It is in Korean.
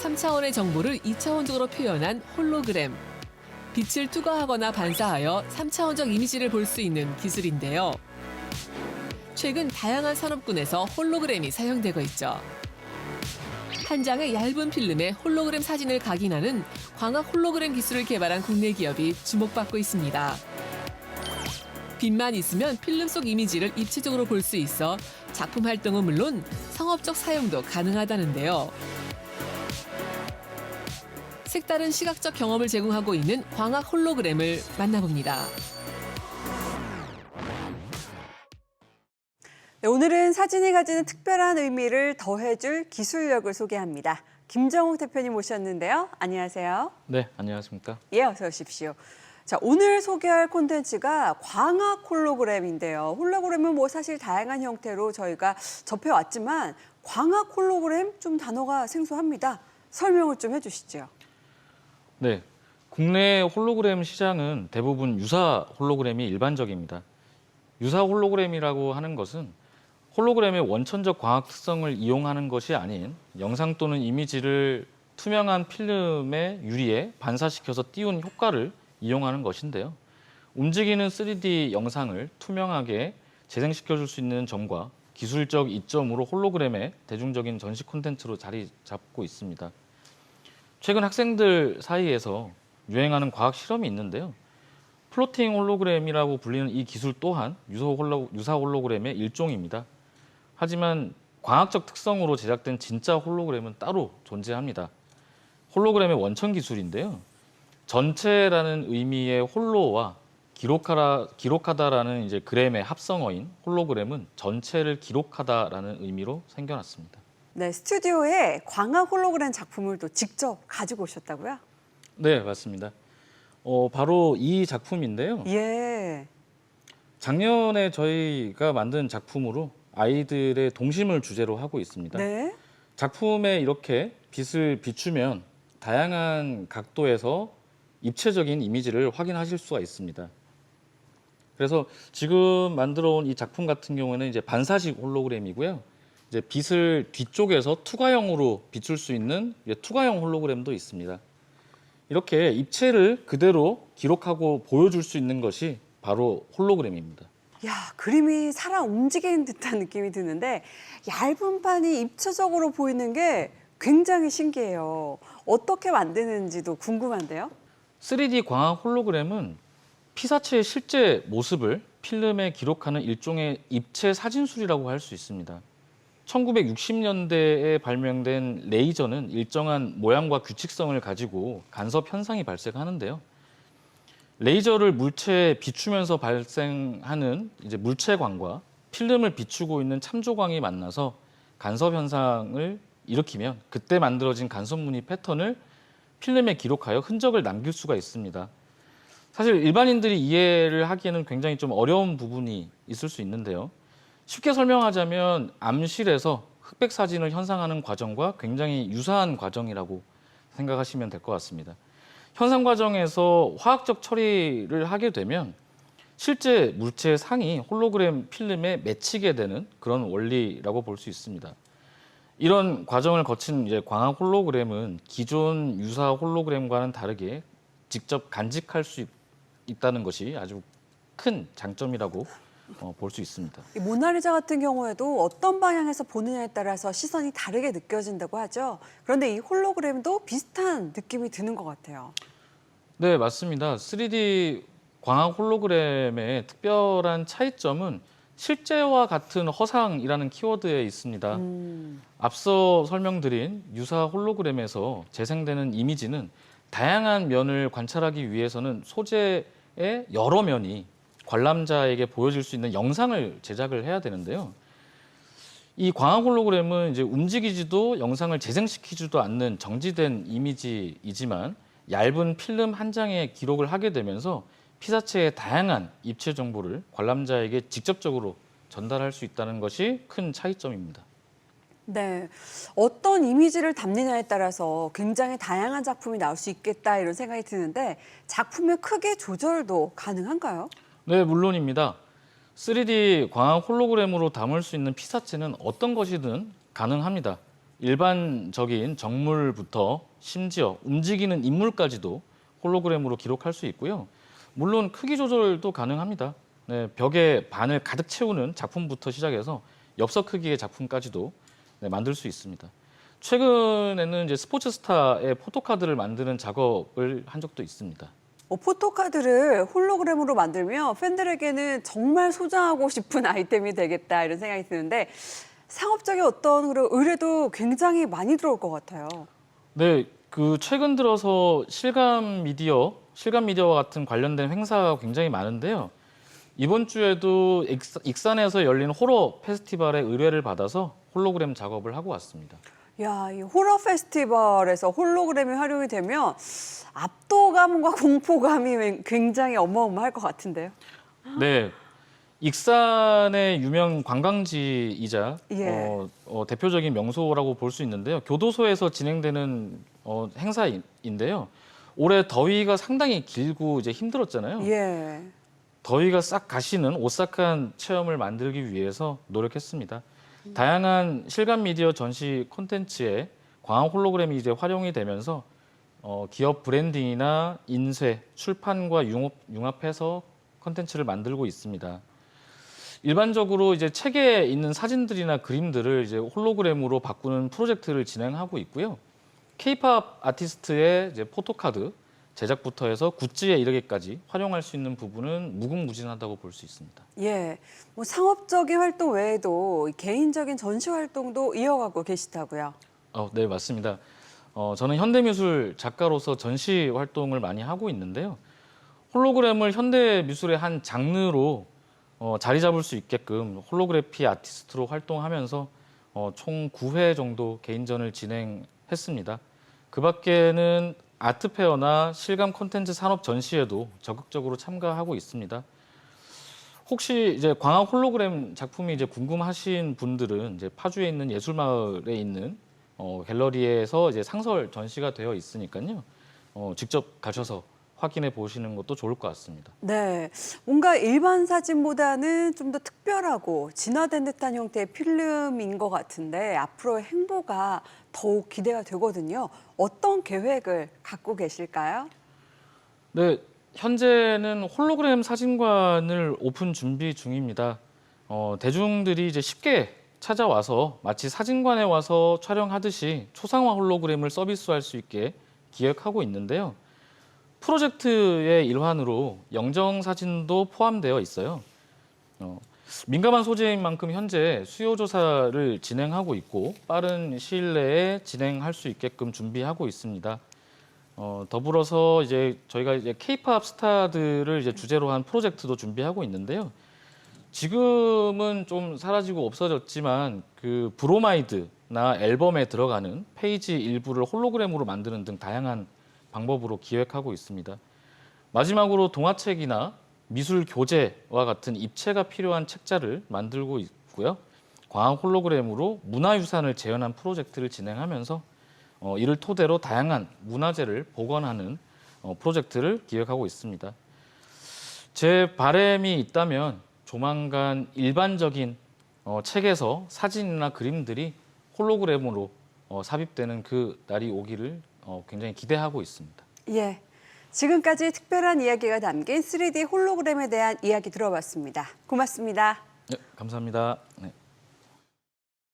3차원의 정보를 2차원적으로 표현한 홀로그램. 빛을 투과하거나 반사하여 3차원적 이미지를 볼 수 있는 기술인데요. 최근 다양한 산업군에서 홀로그램이 사용되고 있죠. 한 장의 얇은 필름에 홀로그램 사진을 각인하는 광학 홀로그램 기술을 개발한 국내 기업이 주목받고 있습니다. 빛만 있으면 필름 속 이미지를 입체적으로 볼 수 있어 작품 활동은 물론 상업적 사용도 가능하다는데요. 색다른 시각적 경험을 제공하고 있는 광학 홀로그램을 만나봅니다. 네, 오늘은 사진이 가지는 특별한 의미를 더해줄 기술력을 소개합니다. 김정욱 대표님 모셨는데요. 안녕하세요. 네, 안녕하십니까. 예, 어서 오십시오. 자, 오늘 소개할 콘텐츠가 광학 홀로그램인데요. 홀로그램은 사실 다양한 형태로 저희가 접해왔지만 광학 홀로그램 좀 단어가 생소합니다. 설명을 좀 해주시죠. 네, 국내 홀로그램 시장은 대부분 유사 홀로그램이 일반적입니다. 유사 홀로그램이라고 하는 것은 홀로그램의 원천적 광학 특성을 이용하는 것이 아닌 영상 또는 이미지를 투명한 필름의 유리에 반사시켜서 띄운 효과를 이용하는 것인데요. 움직이는 3D 영상을 투명하게 재생시켜줄 수 있는 점과 기술적 이점으로 홀로그램의 대중적인 전시 콘텐츠로 자리 잡고 있습니다. 최근 학생들 사이에서 유행하는 과학 실험이 있는데요. 플로팅 홀로그램이라고 불리는 이 기술 또한 유사 홀로그램의 일종입니다. 하지만 광학적 특성으로 제작된 진짜 홀로그램은 따로 존재합니다. 홀로그램의 원천 기술인데요. 전체라는 의미의 홀로와 기록하다라는 그램의 합성어인 홀로그램은 전체를 기록하다라는 의미로 생겨났습니다. 네, 스튜디오에 광학 홀로그램 작품을 또 직접 가지고 오셨다고요? 네, 맞습니다. 바로 이 작품인데요. 예. 작년에 저희가 만든 작품으로 아이들의 동심을 주제로 하고 있습니다. 네. 작품에 이렇게 빛을 비추면 다양한 각도에서 입체적인 이미지를 확인하실 수가 있습니다. 그래서 지금 만들어 온 이 작품 같은 경우에는 이제 반사식 홀로그램이고요. 이제 빛을 뒤쪽에서 투과형으로 비출 수 있는 투과형 홀로그램도 있습니다. 이렇게 입체를 그대로 기록하고 보여줄 수 있는 것이 바로 홀로그램입니다. 야, 그림이 살아 움직이는 듯한 느낌이 드는데 얇은 판이 입체적으로 보이는 게 굉장히 신기해요. 어떻게 만드는지도 궁금한데요. 3D 광학 홀로그램은 피사체의 실제 모습을 필름에 기록하는 일종의 입체 사진술이라고 할 수 있습니다. 1960년대에 발명된 레이저는 일정한 모양과 규칙성을 가지고 간섭 현상이 발생하는데요. 레이저를 물체에 비추면서 발생하는 물체광과 필름을 비추고 있는 참조광이 만나서 간섭 현상을 일으키면 그때 만들어진 간섭 무늬 패턴을 필름에 기록하여 흔적을 남길 수가 있습니다. 사실 일반인들이 이해를 하기에는 굉장히 좀 어려운 부분이 있을 수 있는데요. 쉽게 설명하자면 암실에서 흑백 사진을 현상하는 과정과 굉장히 유사한 과정이라고 생각하시면 될 것 같습니다. 현상 과정에서 화학적 처리를 하게 되면 실제 물체의 상이 홀로그램 필름에 맺히게 되는 그런 원리라고 볼 수 있습니다. 이런 과정을 거친 광학 홀로그램은 기존 유사 홀로그램과는 다르게 직접 간직할 수 있다는 것이 아주 큰 장점이라고 볼 수 있습니다. 이 모나리자 같은 경우에도 어떤 방향에서 보느냐에 따라서 시선이 다르게 느껴진다고 하죠. 그런데 이 홀로그램도 비슷한 느낌이 드는 것 같아요. 네, 맞습니다. 3D 광학 홀로그램의 특별한 차이점은 실제와 같은 허상이라는 키워드에 있습니다. 앞서 설명드린 유사 홀로그램에서 재생되는 이미지는 다양한 면을 관찰하기 위해서는 소재의 여러 면이 관람자에게 보여질 수 있는 영상을 제작을 해야 되는데요. 이 광학 홀로그램은 움직이지도 영상을 재생시키지도 않는 정지된 이미지이지만 얇은 필름 한 장에 기록을 하게 되면서 피사체의 다양한 입체 정보를 관람자에게 직접적으로 전달할 수 있다는 것이 큰 차이점입니다. 네, 어떤 이미지를 담느냐에 따라서 굉장히 다양한 작품이 나올 수 있겠다 이런 생각이 드는데 작품의 크기 조절도 가능한가요? 네, 물론입니다. 3D 광학 홀로그램으로 담을 수 있는 피사체는 어떤 것이든 가능합니다. 일반적인 정물부터 심지어 움직이는 인물까지도 홀로그램으로 기록할 수 있고요. 물론 크기 조절도 가능합니다. 네, 벽에 반을 가득 채우는 작품부터 시작해서 엽서 크기의 작품까지도 네, 만들 수 있습니다. 최근에는 이제 스포츠 스타의 포토카드를 만드는 작업을 한 적도 있습니다. 포토카드를 홀로그램으로 만들면 팬들에게는 정말 소장하고 싶은 아이템이 되겠다 이런 생각이 드는데 상업적인 어떤 그런 의뢰도 굉장히 많이 들어올 것 같아요. 네, 그 최근 들어서 실감 미디어와 같은 관련된 행사가 굉장히 많은데요. 이번 주에도 익산에서 열린 호러 페스티벌의 의뢰를 받아서 홀로그램 작업을 하고 왔습니다. 야, 이 호러 페스티벌에서 홀로그램이 활용이 되면 압도감과 공포감이 굉장히 어마어마할 것 같은데요. 네, 익산의 유명 관광지이자 예. 대표적인 명소라고 볼 수 있는데요. 교도소에서 진행되는 행사인데요. 올해 더위가 상당히 길고 이제 힘들었잖아요. 예. 더위가 싹 가시는 오싹한 체험을 만들기 위해서 노력했습니다. 다양한 실감 미디어 전시 콘텐츠에 광학 홀로그램이 이제 활용이 되면서 기업 브랜딩이나 인쇄, 출판과 융합해서 콘텐츠를 만들고 있습니다. 일반적으로 이제 책에 있는 사진들이나 그림들을 이제 홀로그램으로 바꾸는 프로젝트를 진행하고 있고요. K-팝 아티스트의 이제 포토카드 제작부터 해서 굿즈에 이르기까지 활용할 수 있는 부분은 무궁무진하다고 볼 수 있습니다. 예. 뭐 상업적인 활동 외에도 개인적인 전시 활동도 이어가고 계시다고요. 네, 맞습니다. 저는 현대미술 작가로서 전시 활동을 많이 하고 있는데요. 홀로그램을 현대미술의 한 장르로 자리 잡을 수 있게끔 홀로그래피 아티스트로 활동하면서 총 9회 정도 개인전을 진행했습니다. 그 밖에는 아트페어나 실감 콘텐츠 산업 전시에도 적극적으로 참가하고 있습니다. 혹시 이제 광학 홀로그램 작품이 이제 궁금하신 분들은 이제 파주에 있는 예술마을에 있는 갤러리에서 이제 상설 전시가 되어 있으니까요. 직접 가셔서 확인해 보시는 것도 좋을 것 같습니다. 네. 뭔가 일반 사진보다는 좀 더 특별하고 진화된 듯한 형태의 필름인 것 같은데 앞으로의 행보가 더욱 기대가 되거든요. 어떤 계획을 갖고 계실까요? 네, 현재는 홀로그램 사진관을 오픈 준비 중입니다. 대중들이 이제 쉽게 찾아와서 마치 사진관에 와서 촬영하듯이 초상화 홀로그램을 서비스할 수 있게 기획하고 있는데요. 프로젝트의 일환으로 영정 사진도 포함되어 있어요. 민감한 소재인 만큼 현재 수요 조사를 진행하고 있고 빠른 시일 내에 진행할 수 있게끔 준비하고 있습니다. 더불어서 이제 저희가 이제 K-팝 스타들을 이제 주제로 한 프로젝트도 준비하고 있는데요. 지금은 좀 사라지고 없어졌지만 그 브로마이드나 앨범에 들어가는 페이지 일부를 홀로그램으로 만드는 등 다양한 방법으로 기획하고 있습니다. 마지막으로 동화책이나 미술 교재와 같은 입체가 필요한 책자를 만들고 있고요. 광학 홀로그램으로 문화유산을 재현한 프로젝트를 진행하면서 이를 토대로 다양한 문화재를 복원하는 프로젝트를 기획하고 있습니다. 제 바람이 있다면 조만간 일반적인 책에서 사진이나 그림들이 홀로그램으로 삽입되는 그 날이 오기를 굉장히 기대하고 있습니다. 예. 지금까지 특별한 이야기가 담긴 3D 홀로그램에 대한 이야기 들어봤습니다. 고맙습니다. 네, 감사합니다. 네.